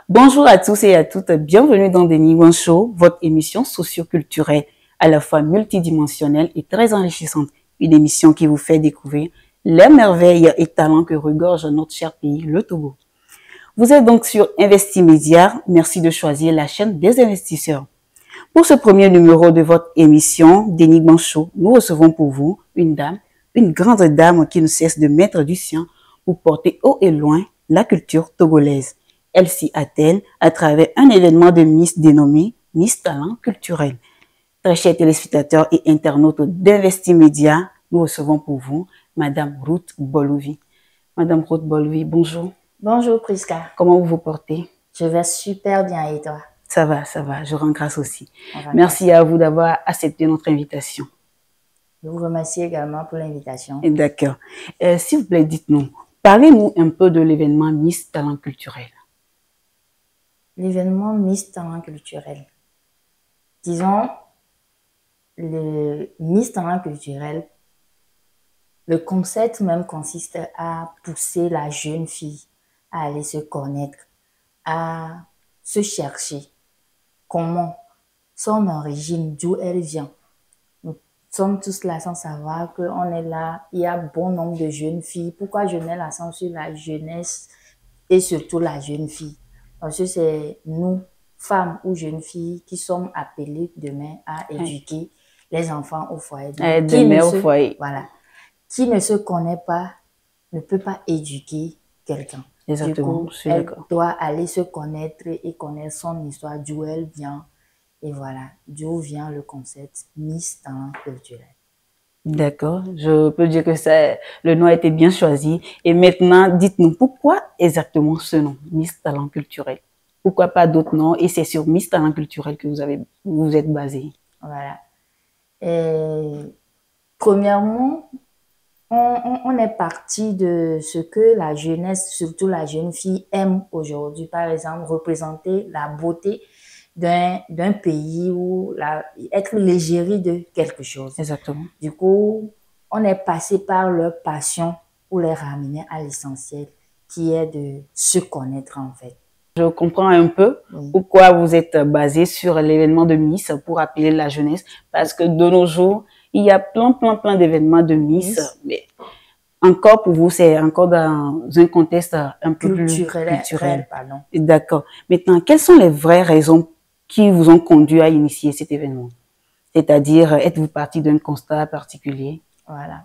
Bonjour à tous et à toutes, bienvenue dans Dénigrant Show, votre émission socio-culturelle à la fois multidimensionnelle et très enrichissante. Une émission qui vous fait découvrir les merveilles et talents que regorge notre cher pays, le Togo. Vous êtes donc sur Investimédia, merci de choisir la chaîne des investisseurs. Pour ce premier numéro de votre émission Dénigrant Show, nous recevons pour vous une dame, une grande dame qui ne cesse de mettre du sien pour porter haut et loin la culture togolaise. Elle s'y attelle à travers un événement de Miss dénommé Miss Talent Culturel. Très chers téléspectateurs et internautes d'Investimédia, nous recevons pour vous Madame Ruth Bolouvi. Madame Ruth Bolouvi, bonjour. Bonjour Priska. Comment vous vous portez? Je vais super bien et toi? Ça va, je rends grâce aussi. Merci à vous d'avoir accepté notre invitation. Je vous remercie également pour l'invitation. D'accord. S'il vous plaît, dites-nous, parlez-nous un peu de l'événement Miss Talent Culturel. L'événement Miss Talent Culturel. Disons, le Miss Talent Culturel, le concept même consiste à pousser la jeune fille à aller se connaître, à se chercher. Comment? Son origine, d'où elle vient. Nous sommes tous là sans savoir qu'on est là. Il y a bon nombre de jeunes filles. Pourquoi je mets l'accent sur la jeunesse et surtout la jeune fille? Parce que c'est nous, femmes ou jeunes filles, qui sommes appelées demain à éduquer les enfants au foyer. Voilà. Qui ne se connaît pas ne peut pas éduquer quelqu'un. Exactement, du coup, elle doit aller se connaître et connaître son histoire, d'où elle vient. Et voilà, d'où vient le concept Miss Talent Culturel. D'accord, je peux dire que le nom a été bien choisi. Et maintenant, dites-nous pourquoi exactement ce nom, Miss Talent Culturel? Pourquoi pas d'autres noms? Et c'est sur Miss Talent Culturel que vous êtes basé. Voilà. Premièrement, on est parti de ce que la jeunesse, surtout la jeune fille, aime aujourd'hui. Par exemple, représenter la beauté d'un pays ou être l'égérie de quelque chose. Exactement. Du coup, on est passé par leur passion pour les ramener à l'essentiel, qui est de se connaître en fait. Je comprends un peu pourquoi vous êtes basé sur l'événement de Miss pour appeler la jeunesse, parce que de nos jours, il y a plein d'événements de Miss, mais encore pour vous, c'est encore dans un contexte un peu plus culturel. D'accord. Maintenant, quelles sont les vraies raisons qui vous ont conduit à initier cet événement? C'est-à-dire, êtes-vous parti d'un constat particulier? Voilà.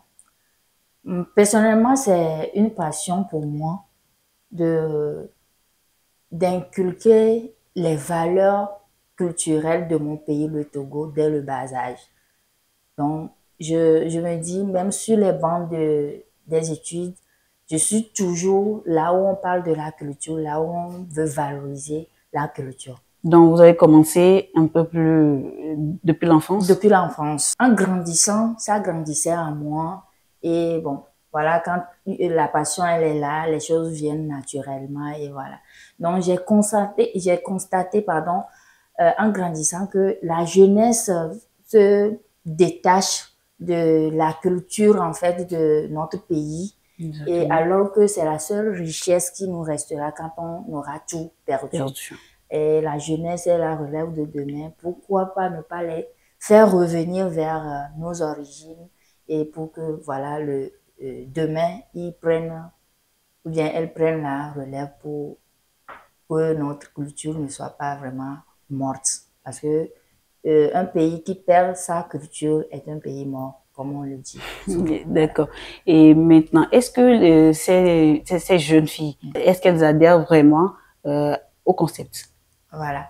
Personnellement, c'est une passion pour moi d'inculquer les valeurs culturelles de mon pays, le Togo, dès le bas âge. Donc, je me dis, même sur les bancs des études, je suis toujours là où on parle de la culture, là où on veut valoriser la culture. Donc, vous avez commencé un peu plus depuis l'enfance? Depuis l'enfance. En grandissant, ça grandissait en moi. Et bon, voilà, quand la passion, elle est là, les choses viennent naturellement et voilà. Donc, j'ai constaté, en grandissant que la jeunesse se détache de la culture, en fait, de notre pays. Exactement. Et alors que c'est la seule richesse qui nous restera quand on aura tout perdu. Et la jeunesse est la relève de demain. Pourquoi pas ne pas les faire revenir vers nos origines et pour que, voilà, demain, ils prennent, ou bien elles prennent la relève pour que notre culture ne soit pas vraiment morte. Parce que un pays qui perd sa culture est un pays mort, comme on le dit. D'accord. Et maintenant, est-ce que ces jeunes filles, est-ce qu'elles adhèrent vraiment au concept? Voilà.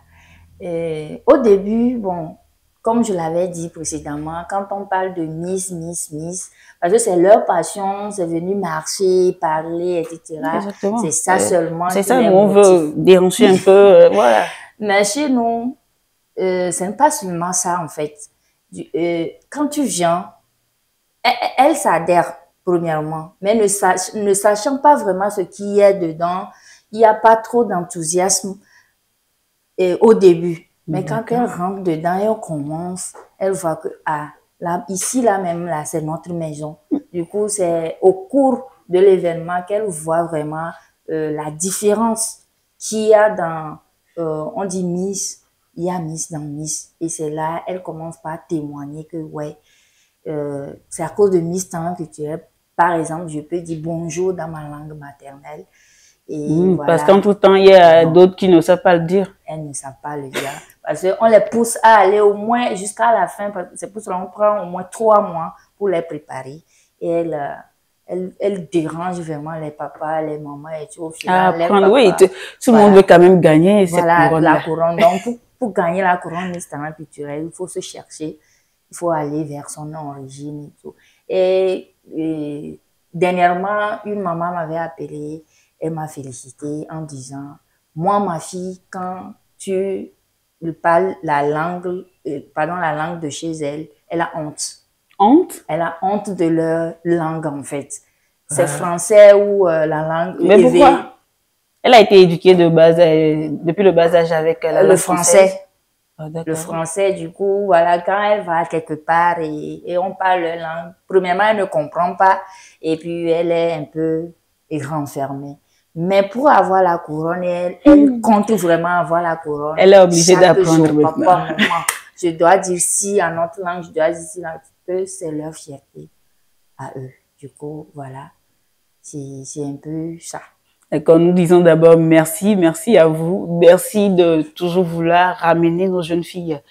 Au début, bon, comme je l'avais dit précédemment, quand on parle de Miss, parce que c'est leur passion, c'est venu marcher, parler, etc. C'est ça seulement. C'est ça, on veut déranger un peu, voilà. Mais chez nous, ce n'est pas seulement ça, en fait. Quand tu viens, elle s'adhère, premièrement, mais ne sachant pas vraiment ce qu'il y a dedans, il n'y a pas trop d'enthousiasme au début. Mais quand elle rentre dedans et on commence, elle voit que, ici, là même, là, c'est notre maison. Du coup, c'est au cours de l'événement qu'elle voit vraiment la différence qu'il y a dans, on dit Miss, il y a Miss dans Miss. Et c'est là, elle commence par témoigner que, ouais, c'est à cause de Miss Talent Culturel. Par exemple, je peux dire bonjour dans ma langue maternelle. Et Parce voilà. qu'entre-temps, il y a Non, d'autres qui ne savent pas le dire. elles ne savent pas le dire. Parce qu'on les pousse à aller au moins jusqu'à la fin. C'est pour cela qu'on prend au moins 3 mois pour les préparer. Et elles dérangent vraiment les papas, les mamans et tout. Au À final, les apprendre, oui, papas, tout le monde voilà. veut quand même gagner cette Voilà la couronne-là. couronne. Donc, pour gagner la couronne Miss Talent Culturel, il faut se chercher. Il faut aller vers son origine et tout. Et dernièrement, une maman m'avait appelé. Elle m'a félicité en disant, moi, ma fille, quand tu parles la langue, la langue de chez elle, elle a honte. Honte? Elle a honte de leur langue, en fait. C'est français ou la langue Mais pourquoi? Elle a été éduquée depuis le bas âge avec la le langue français. française. Ah, Le d'accord. français, du coup, voilà, quand elle va quelque part et on parle leur langue, premièrement, elle ne comprend pas et puis elle est un peu renfermée. Mais pour avoir la couronne, elle compte vraiment avoir la couronne. Elle est obligée Chaque d'apprendre jour, maintenant. papa, maman, je dois dire si en notre langue, je dois dire si dans eux, c'est leur fierté à eux. Du coup, voilà, c'est un peu ça. D'accord, nous disons d'abord merci, merci à vous, merci de toujours vouloir ramener nos jeunes filles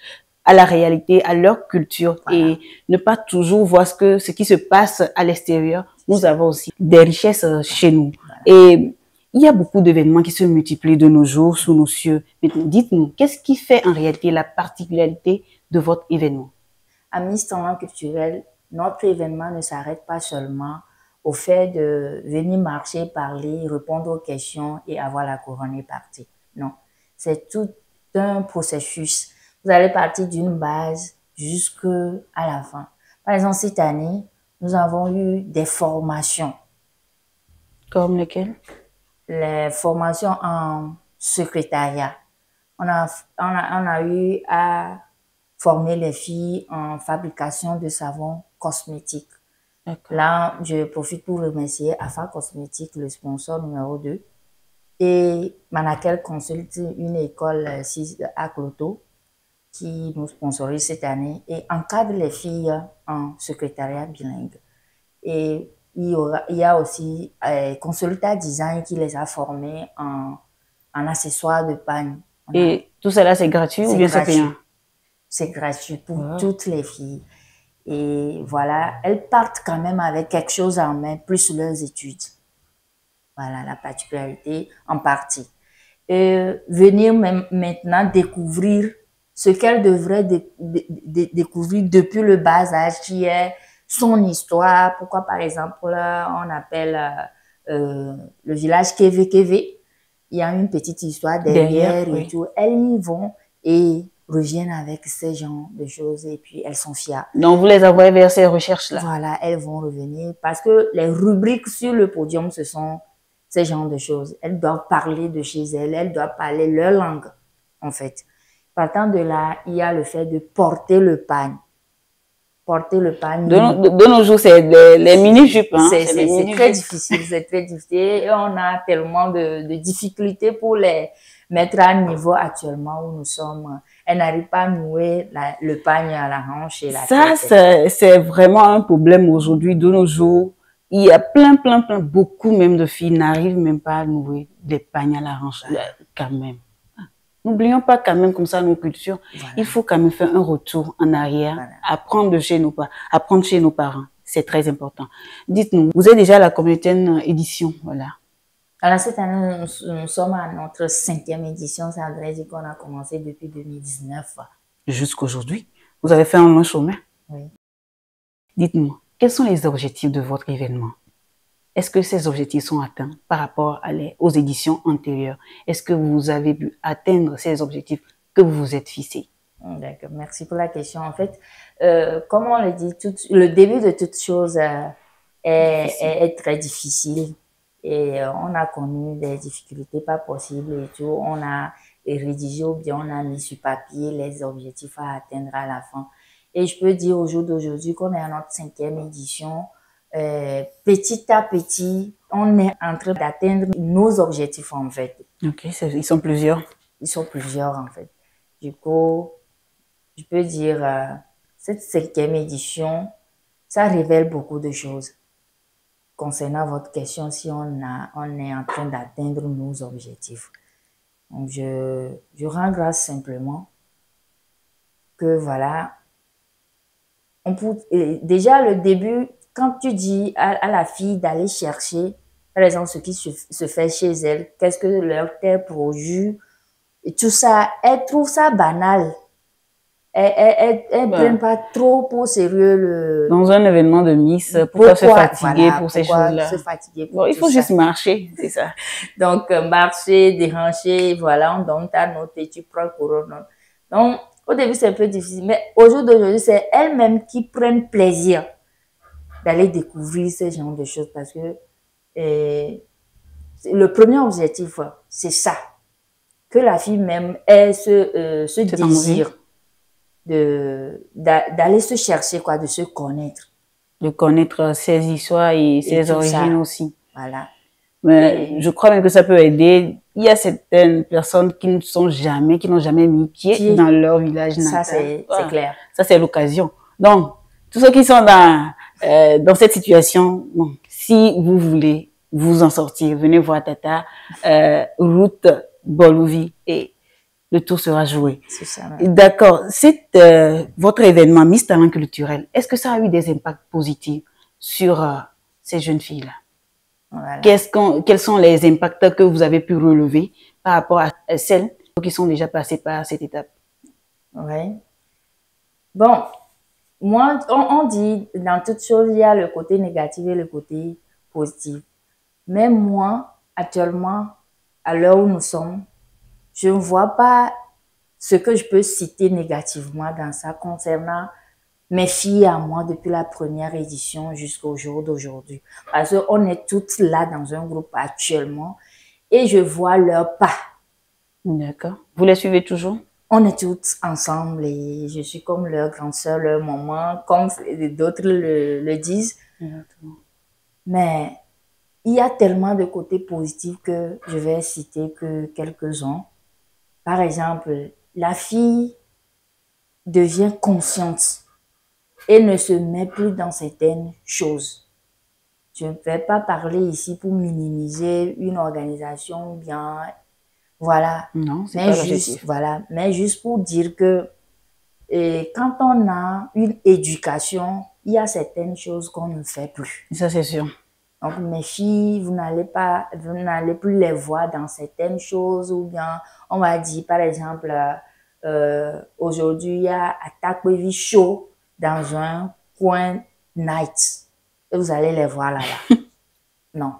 à la réalité, à leur culture Voilà. et ne pas toujours voir ce qui se passe à l'extérieur. Nous avons aussi des richesses chez nous. Voilà. Et il y a beaucoup d'événements qui se multiplient de nos jours sous nos cieux. Maintenant, dites-nous, qu'est-ce qui fait en réalité la particularité de votre événement? À Miss Talent Culturel, notre événement ne s'arrête pas seulement au fait de venir marcher, parler, répondre aux questions et avoir la couronne et partir. Non, c'est tout un processus. Vous allez partir d'une base jusqu'à la fin. Par exemple, cette année, nous avons eu des formations. Comme lesquelles? Les formations en secrétariat. On a eu à former les filles en fabrication de savons cosmétiques. Là, je profite pour remercier AFA Cosmétiques, le sponsor numéro 2, et Manakel Consult, une école à Cloto, qui nous sponsorise cette année et encadre les filles en secrétariat bilingue. Et il y a aussi Consulta Design qui les a formées en accessoires de pagne. Et tout cela, c'est gratuit ou bien c'est payant? C'est gratuit pour toutes les filles. Et voilà, elles partent quand même avec quelque chose en main, plus leurs études. Voilà la particularité en partie. Venir maintenant découvrir ce qu'elles devraient découvrir depuis le bas âge, qui est son histoire. Pourquoi, par exemple, on appelle le village Keve Keve. Il y a une petite histoire derrière et tout. Elles y vont et reviennent avec ces genres de choses et puis elles sont fières. Donc, vous les envoyez vers ces recherches-là? Voilà, elles vont revenir parce que les rubriques sur le podium, ce sont ces genres de choses. Elles doivent parler de chez elles, elles doivent parler leur langue, en fait. Partant de là, il y a le fait de porter le pagne. Porter le pagne. De nos jours, c'est les mini-jupes. Hein? C'est très difficile, c'est très difficile. Et on a tellement de difficultés pour les mettre à niveau actuellement où nous sommes. Elles n'arrivent pas à nouer le pagne à la hanche et la tête. Ça, c'est vraiment un problème aujourd'hui, de nos jours. Il y a beaucoup même de filles n'arrivent même pas à nouer des pagnes à la hanche, quand même. N'oublions pas quand même comme ça nos cultures. Voilà. Il faut quand même faire un retour en arrière, voilà. Apprendre chez nos parents. C'est très important. Dites-nous, vous êtes déjà à la combien édition, voilà? Alors cette année, nous sommes à notre 5e édition. Ça voudrait dire qu'on a commencé depuis 2019. Jusqu'aujourd'hui, vous avez fait un long chemin. Oui. Dites-nous, quels sont les objectifs de votre événement? Est-ce que ces objectifs sont atteints par rapport aux éditions antérieures? Est-ce que vous avez pu atteindre ces objectifs que vous vous êtes fixés? D'accord, merci pour la question. En fait, comme on le dit, le début de toute chose est très difficile. Et on a connu des difficultés pas possibles et tout. On a rédigé ou bien on a mis sur papier les objectifs à atteindre à la fin. Et je peux dire au jour d'aujourd'hui qu'on est à notre 5e édition. Petit à petit, on est en train d'atteindre nos objectifs en fait. Ok, ils sont plusieurs. Ils sont plusieurs, en fait. Du coup, je peux dire, cette 5e édition, ça révèle beaucoup de choses. Concernant votre question, si on est en train d'atteindre nos objectifs. Donc, je rends grâce simplement que voilà, déjà le début, quand tu dis à la fille d'aller chercher, par exemple, ce qui se fait chez elle, qu'est-ce que leur terre produit, et tout ça, elle trouve ça banal. Elles prennent pas trop au sérieux dans un événement de Miss, pourquoi se fatiguer voilà, pour ces pourquoi choses-là? se fatiguer pour Bon, il tout faut ça. juste marcher, c'est ça. Donc, marcher, déranger, voilà, on donne ta note et tu prends le corona. Donc, au début, c'est un peu difficile, mais au jour d'aujourd'hui, c'est elles-mêmes qui prennent plaisir d'aller découvrir ce genre de choses parce que le premier objectif, c'est ça. Que la fille même ait ce désir d'aller se chercher, quoi, de se connaître. De connaître ses histoires et ses origines ça. aussi. Voilà. Mais je crois même que ça peut aider. Il y a certaines personnes qui n'ont jamais mis pied dans leur village natal. Ça, c'est clair. Ça, c'est l'occasion. Donc, tous ceux qui sont dans cette situation, bon, si vous voulez vous en sortir, venez voir Tata, route Bolouvi, et le tour sera joué. C'est ça. D'accord. Votre événement Miss Talent Culturel, est-ce que ça a eu des impacts positifs sur ces jeunes filles-là? Voilà. Quels sont les impacts que vous avez pu relever par rapport à celles qui sont déjà passées par cette étape? Oui. Bon, moi, on dit dans toute chose, il y a le côté négatif et le côté positif. Mais moi, actuellement, à l'heure où nous sommes, je ne vois pas ce que je peux citer négativement dans ça concernant mes filles à moi depuis la première édition jusqu'au jour d'aujourd'hui. Parce qu'on est toutes là dans un groupe actuellement et je vois leurs pas. D'accord. Vous les suivez toujours? On est toutes ensemble et je suis comme leur grande sœur, leur maman, comme d'autres le disent. Exactement. Mais il y a tellement de côtés positifs que je vais citer que quelques-uns. Par exemple, la fille devient consciente et ne se met plus dans certaines choses. Je ne vais pas parler ici pour minimiser une organisation ou bien, voilà. Non, c'est pas l'objectif. Voilà, mais juste pour dire que quand on a une éducation, il y a certaines choses qu'on ne fait plus. Ça, c'est sûr. Donc, mes filles, vous n'allez plus les voir dans certaines choses ou bien, on va dire, par exemple, aujourd'hui, il y a Attaque Show dans un coin night. Et vous allez les voir là-bas. Non.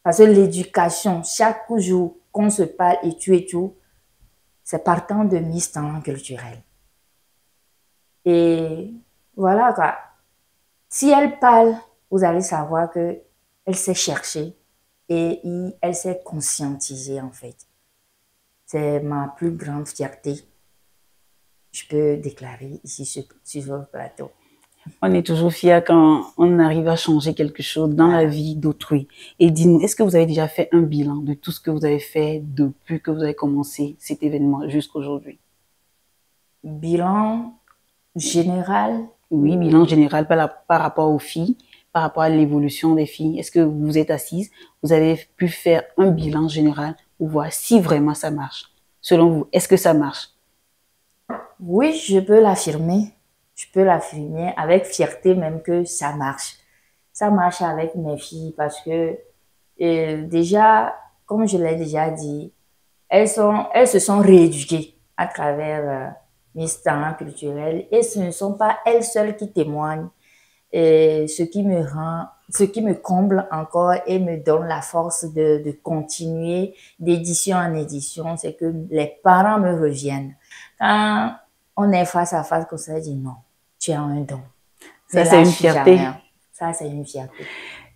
Parce que l'éducation, chaque jour qu'on se parle et tout, c'est partant de Miss Talent Culturel. Et voilà quoi. Si elle parle, vous allez savoir que elle s'est cherchée et elle s'est conscientisée en fait. C'est ma plus grande fierté. Je peux déclarer ici sur le plateau. On est toujours fiers quand on arrive à changer quelque chose dans la vie d'autrui. Et dis-nous, est-ce que vous avez déjà fait un bilan de tout ce que vous avez fait depuis que vous avez commencé cet événement jusqu'à aujourd'hui? Bilan général? Oui, bilan général par rapport aux filles, par rapport à l'évolution des filles. Est-ce que vous êtes assise, vous avez pu faire un bilan général pour voir si vraiment ça marche? Selon vous, est-ce que ça marche? Oui, je peux l'affirmer. Je peux l'affirmer avec fierté même que ça marche. Ça marche avec mes filles parce que déjà, comme je l'ai déjà dit, elles se sont rééduquées à travers Miss Talent Culturel et ce ne sont pas elles seules qui témoignent. Et ce qui me comble encore et me donne la force de continuer d'édition en édition, c'est que les parents me reviennent. Quand on est face à face, qu'on se dit non, tu as un don. Ça, c'est une fierté. Ça, c'est une fierté.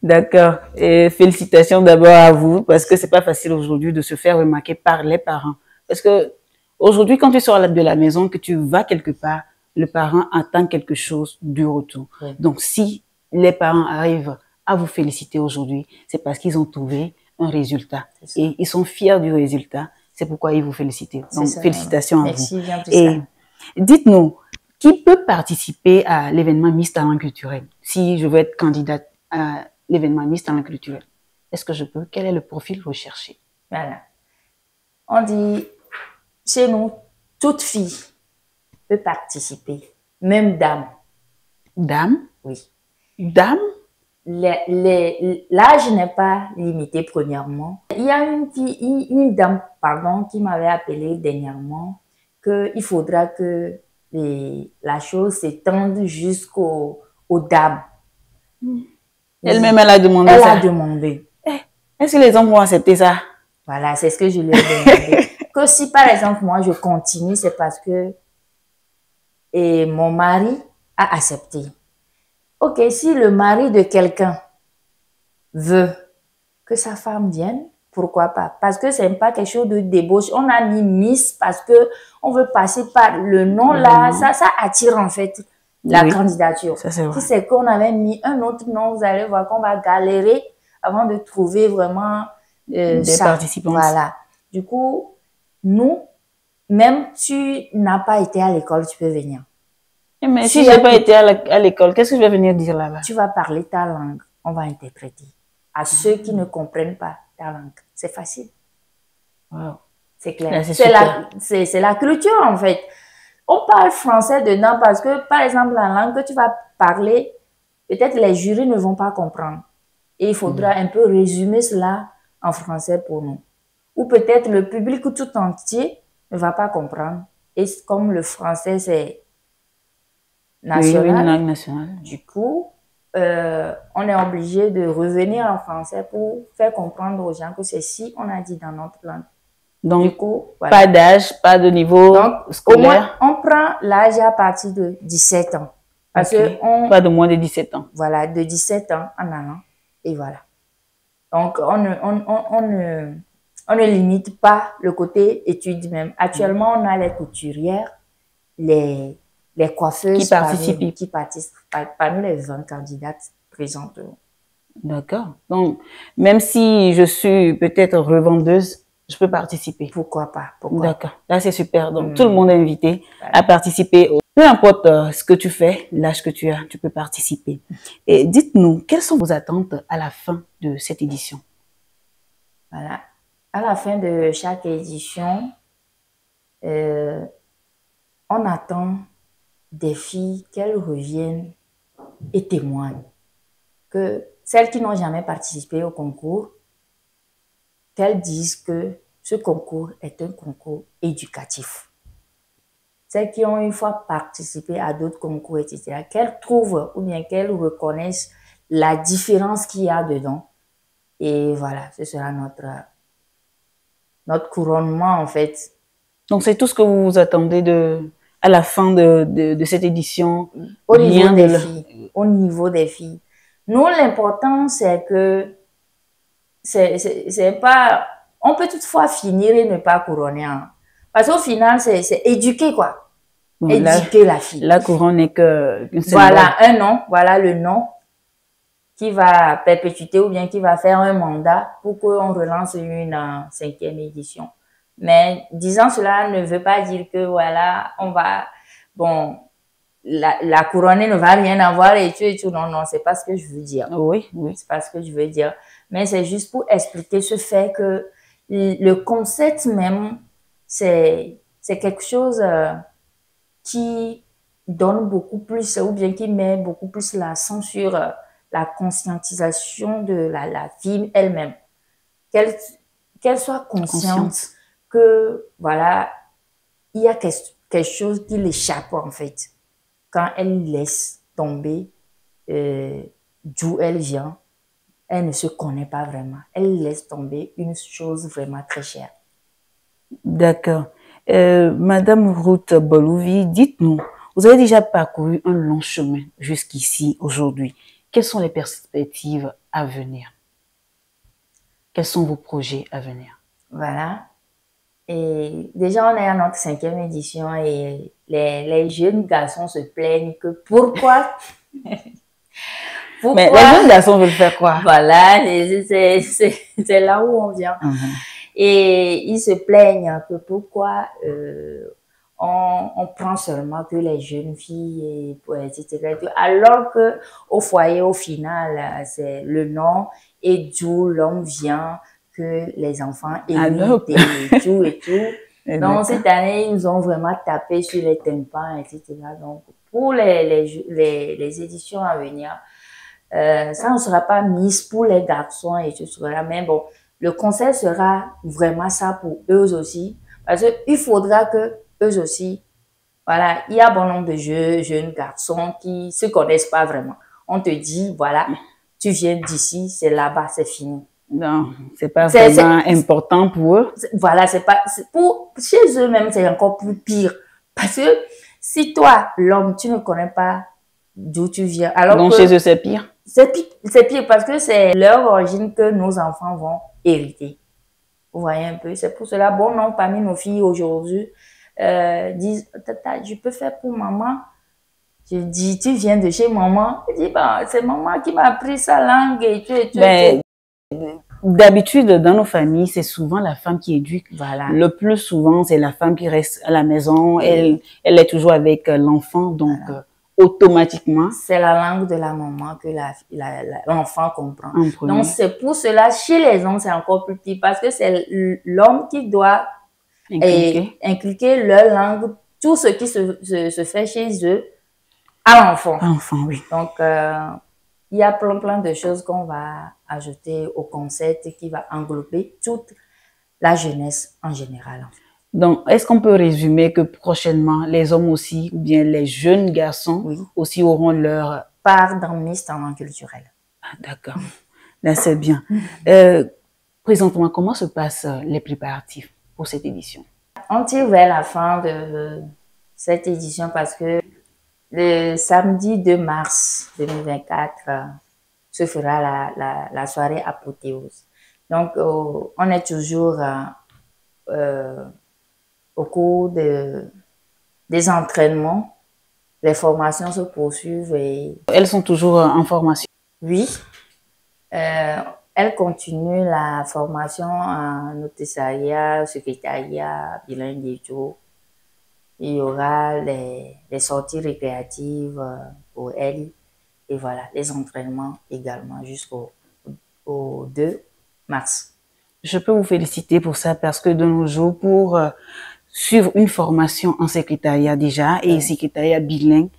D'accord. Et félicitations d'abord à vous parce que c'est pas facile aujourd'hui de se faire remarquer par les parents. Parce que aujourd'hui, quand tu sors de la maison, que tu vas quelque part, le parent attend quelque chose du retour. Oui. Donc, si les parents arrivent à vous féliciter aujourd'hui, c'est parce qu'ils ont trouvé un résultat. Ça. Et ils sont fiers du résultat. C'est pourquoi ils vous félicitent. Donc, ça, félicitations à merci, vous. bien plus Et dites-nous, qui peut participer à l'événement Miss Talent Culturel? Si je veux être candidate à l'événement Miss Talent Culturel, est-ce que je peux? Quel est le profil recherché? Voilà. On dit, chez nous, toute fille peut participer, même dame. Dame? Oui. Dame? L'âge n'est pas limité premièrement. Il y a une dame, pardon, qui m'avait appelé dernièrement qu'il faudra que la chose s'étende jusqu'aux dames. Elle-même, elle a demandé ça. Elle a demandé. Est-ce que les hommes vont accepter ça? Voilà, c'est ce que je lui ai demandé. Que si, par exemple, moi, je continue, c'est parce que mon mari a accepté. Ok, si le mari de quelqu'un veut que sa femme vienne, pourquoi pas? Parce que c'est pas quelque chose de débauche. On a mis Miss parce que on veut passer par le nom là. Ça attire en fait la candidature. Ça, c'est vrai. Si c'est qu'on avait mis un autre nom, vous allez voir qu'on va galérer avant de trouver vraiment des participants. Voilà. Du coup, nous, même tu n'as pas été à l'école, tu peux venir. Mais si j'ai pas été à l'école, qu'est-ce que je vais venir dire là-bas? Tu vas parler ta langue, on va interpréter. À ceux qui ne comprennent pas ta langue, c'est facile. Wow. C'est clair. C'est la culture en fait. On parle français dedans parce que, par exemple, la langue que tu vas parler, peut-être les jurys ne vont pas comprendre. Et il faudra un peu résumer cela en français pour nous. Ou peut-être le public tout entier ne va pas comprendre. Et comme le français, c'est national, oui, une langue nationale. Du coup, on est obligé de revenir en français pour faire comprendre aux gens que c'est si on a dit dans notre langue. Donc, du coup, voilà. Pas d'âge, pas de niveau scolaire. Au moins, on prend l'âge à partir de 17 ans. Parce que pas de moins de 17 ans. Voilà, de 17 ans en allant. Et voilà. Donc, on ne limite pas le côté études même. Actuellement, on a les couturières, les coiffeuses qui participent parmi les 20 candidates présentes. D'accord. Donc, même si je suis peut-être revendeuse, je peux participer. Pourquoi pas? D'accord. Là, c'est super. Donc, tout le monde est invité à participer. Peu importe ce que tu fais, l'âge que tu as, tu peux participer. Et dites-nous, quelles sont vos attentes à la fin de cette édition? Voilà. À la fin de chaque édition, on attend des filles qu'elles reviennent et témoignent. Que celles qui n'ont jamais participé au concours, qu'elles disent que ce concours est un concours éducatif. Celles qui ont une fois participé à d'autres concours, etc., qu'elles trouvent ou bien qu'elles reconnaissent la différence qu'il y a dedans. Et voilà, ce sera notre couronnement en fait. Donc c'est tout ce que vous vous attendez à la fin de cette édition? Au niveau des filles. Au niveau des filles. Nous, l'important, c'est que c'est pas... On peut toutefois finir et ne pas couronner. Hein. Parce qu'au final, c'est éduquer, quoi. Bon, éduquer la fille. La couronne n'est que... Voilà, un nom. Voilà le nom qui va perpétuer ou bien qui va faire un mandat pour qu'on relance une 5e édition. Mais disant cela ne veut pas dire que, voilà, on va... Bon... La couronnée ne va rien avoir et tout. Non, non, c'est pas ce que je veux dire. Oui, oui. C'est pas ce que je veux dire. Mais c'est juste pour expliquer ce fait que le concept même, c'est quelque chose qui donne beaucoup plus, ou bien qui met beaucoup plus l'accent sur la conscientisation de la fille elle-même. Qu'elle soit consciente que, voilà, il y a quelque chose qui l'échappe en fait. Quand elle laisse tomber d'où elle vient, elle ne se connaît pas vraiment. Elle laisse tomber une chose vraiment très chère. D'accord. Madame Ruth Bolouvi, dites-nous, vous avez déjà parcouru un long chemin jusqu'ici, aujourd'hui. Quelles sont les perspectives à venir? Quels sont vos projets à venir? Voilà. Et déjà, on est à notre 5e édition et les jeunes garçons se plaignent que pourquoi Mais les jeunes garçons veulent faire quoi? Voilà, c'est là où on vient. Et ils se plaignent que pourquoi on prend seulement que les jeunes filles, et, etc. Alors que au foyer, au final, c'est le nom et d'où l'homme vient, que les enfants évitent et tout et tout. Donc, cette année, ils nous ont vraiment tapé sur les tympans, etc. Donc, pour les éditions à venir, ça ne sera pas mis pour les garçons et tout cela. Mais bon, le conseil sera vraiment ça pour eux aussi. Parce qu'il faudra que eux aussi, voilà, il y a bon nombre de jeunes garçons qui se connaissent pas vraiment. On te dit, voilà, tu viens d'ici, c'est là-bas, c'est fini. Non, c'est pas vraiment important pour eux. Voilà, chez eux même, c'est encore plus pire. Parce que si toi, l'homme, tu ne connais pas d'où tu viens. Alors donc chez eux, c'est pire. C'est pire parce que c'est leur origine que nos enfants vont hériter. Vous voyez un peu. C'est pour cela, bon nombre parmi nos filles aujourd'hui disent, tata, je peux faire pour maman. Je dis, tu viens de chez maman. Je dis, bah, c'est maman qui m'a appris sa langue et tout. D'habitude, dans nos familles, c'est souvent la femme qui éduque. Voilà. Le plus souvent, c'est la femme qui reste à la maison. Elle est toujours avec l'enfant, donc automatiquement. C'est la langue de la maman que l'enfant comprend. Donc, c'est pour cela, chez les hommes, c'est encore plus petit parce que c'est l'homme qui doit inculquer leur langue, tout ce qui se fait chez eux, à l'enfant. Oui. Donc, il y a plein de choses qu'on va ajouter au concept qui va englober toute la jeunesse en général. Donc, est-ce qu'on peut résumer que prochainement, les hommes aussi, ou bien les jeunes garçons aussi auront leur part dans Miss Talent culturel? Ah, d'accord. Là, c'est bien. Présentement, comment se passent les préparatifs pour cette édition? On tire vers la fin de cette édition parce que le samedi 2 mars 2024 se fera la soirée apothéose. Donc, on est toujours au cours des entraînements. Les formations se poursuivent. Elles sont toujours en formation? Oui. Elles continuent la formation en notariat, secrétariat, bilingue et tout. Il y aura les sorties récréatives pour elles. Et voilà, les entraînements également jusqu'au 2 mars. Je peux vous féliciter pour ça parce que de nos jours, pour suivre une formation en secrétariat déjà et secrétariat bilingue,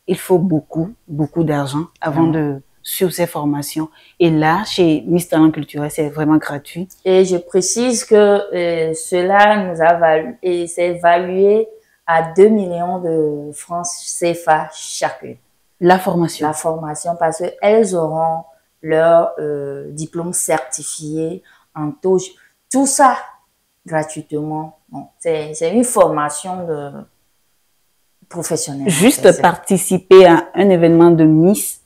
il faut beaucoup d'argent avant de suivre ces formations. Et là, chez Miss Talent Culturel, c'est vraiment gratuit. Et je précise que cela nous a valu, et c'est évalué à 2 millions de francs CFA chacune. La formation? La formation, parce qu'elles auront leur diplôme certifié en touche. Tout ça gratuitement. Bon, c'est une formation professionnelle. Juste participer à un événement de Miss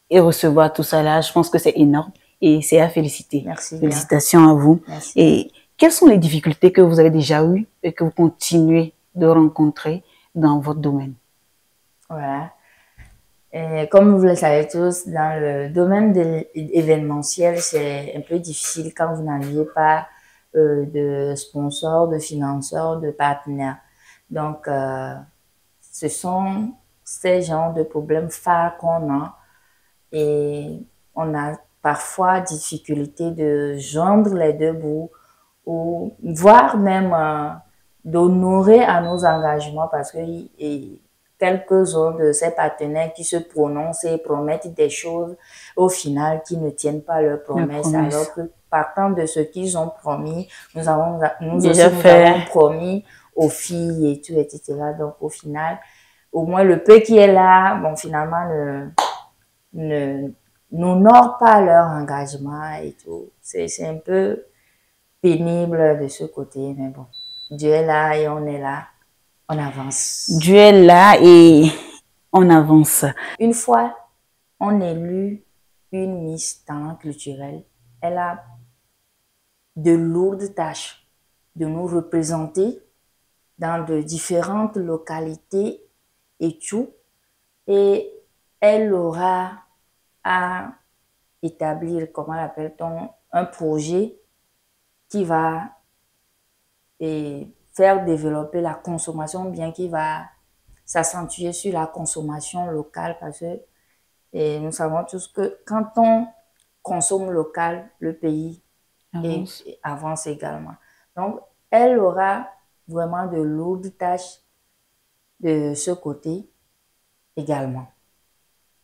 et recevoir tout ça là, je pense que c'est énorme et c'est à féliciter. Merci. Félicitations à vous. Merci. Et quelles sont les difficultés que vous avez déjà eues et que vous continuez de rencontrer dans votre domaine? Voilà. Et comme vous le savez tous, dans le domaine de événementiel, c'est un peu difficile quand vous n'aviez pas de sponsors, de financeurs, de partenaires. Donc, ce sont ces genres de problèmes phares qu'on a et on a parfois difficulté de joindre les deux bouts ou voire même d'honorer à nos engagements parce que quelques-uns de ces partenaires qui se prononcent et promettent des choses au final qui ne tiennent pas leurs promesses. Alors que partant de ce qu'ils ont promis, nous avons promis aux filles et tout, etc. Donc au final, au moins le peu qui est là, bon finalement n'honore pas leur engagement et tout. C'est un peu pénible de ce côté, mais bon, Dieu est là et on est là. On avance. Dieu est là et on avance. Une fois on élu une Miss Talent culturel, elle a de lourdes tâches de nous représenter dans de différentes localités et tout. Et elle aura à établir, comment l'appelle-t-on, un projet qui va faire développer la consommation, bien qui va s'accentuer sur la consommation locale, parce que nous savons tous que quand on consomme local, le pays avance également. Donc, elle aura vraiment de lourdes tâches de ce côté également.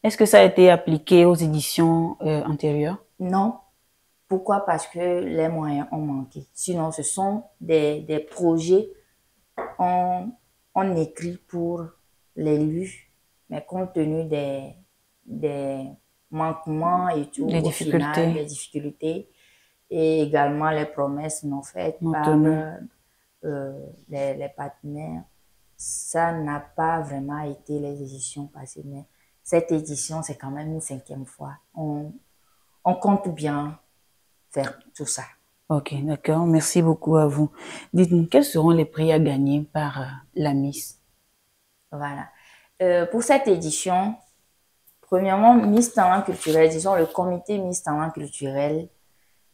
Est-ce que ça a été appliqué aux éditions antérieures? Non. Pourquoi? Parce que les moyens ont manqué. Sinon, ce sont des projets on écrit pour l'élu, mais compte tenu des manquements et tout, des difficultés. Des difficultés, et également les promesses non faites par les partenaires, ça n'a pas vraiment été les éditions passées, mais cette édition, c'est quand même une 5e fois. On compte bien faire tout ça. Ok, d'accord. Merci beaucoup à vous. Dites-nous, quels seront les prix à gagner par la Miss? Voilà. Pour cette édition, premièrement, Miss Talent Culturel, disons le comité Miss Talent Culturel,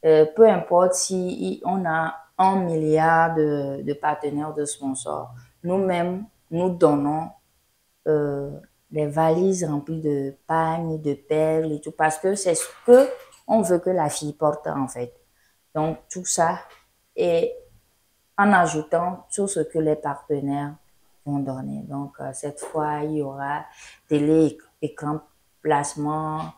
peu importe si on a 1 milliard de partenaires, de sponsors, nous-mêmes, nous donnons des valises remplies de pagnes, de perles et tout, parce que c'est ce que on veut que la fille porte en fait. Donc, tout ça, et en ajoutant tout ce que les partenaires vont donner. Donc, cette fois, il y aura télé, écran, placement,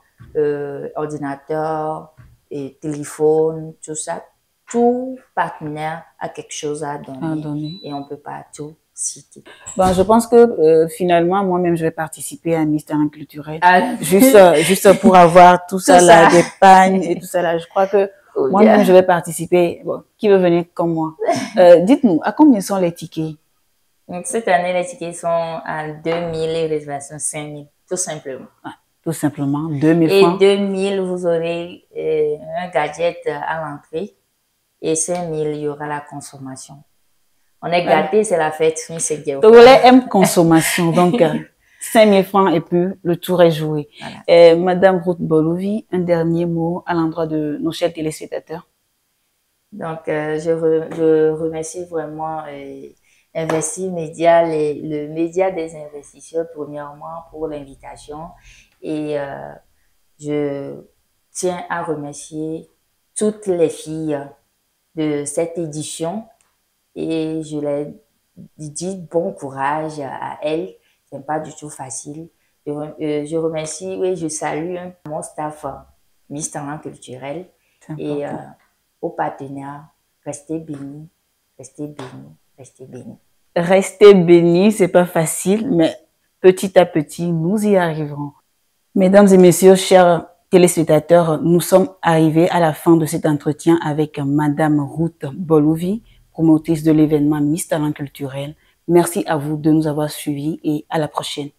ordinateur, et téléphone, tout ça. Tout partenaire a quelque chose à donner. Et on ne peut pas tout citer. Bon, je pense que finalement, moi-même, je vais participer à un Miss Talent Culturel. Juste pour avoir tout ça là, des pagnes et tout ça là. Je crois que moi-même, je vais participer. Bon, qui veut venir comme moi? Dites-nous, à combien sont les tickets? Donc, cette année, les tickets sont à 2 000, les réservations 5 000, tout simplement. Ah, tout simplement, 2 000 francs. Et 2 000, vous aurez un gadget à l'entrée. Et 5 000, il y aura la consommation. On est gâtés, c'est la fête. Togolais aime consommation, donc 5 000 francs et puis le tour est joué. Voilà. Madame Ruth Bolouvi, un dernier mot à l'endroit de nos chers téléspectateurs. Donc, je remercie vraiment Investir Média, le média des investisseurs, premièrement, pour l'invitation. Et je tiens à remercier toutes les filles de cette édition. Et je leur dis bon courage à elles. C'est pas du tout facile. Je remercie, oui, je salue mon staff Miss Talent Culturel et aux partenaires. Restez bénis, restez bénis, restez bénis. Restez bénis, c'est pas facile, mais petit à petit, nous y arriverons. Mesdames et messieurs, chers téléspectateurs, nous sommes arrivés à la fin de cet entretien avec Madame Ruth Bolouvi, promotrice de l'événement Miss Talent Culturel. Merci à vous de nous avoir suivis et à la prochaine.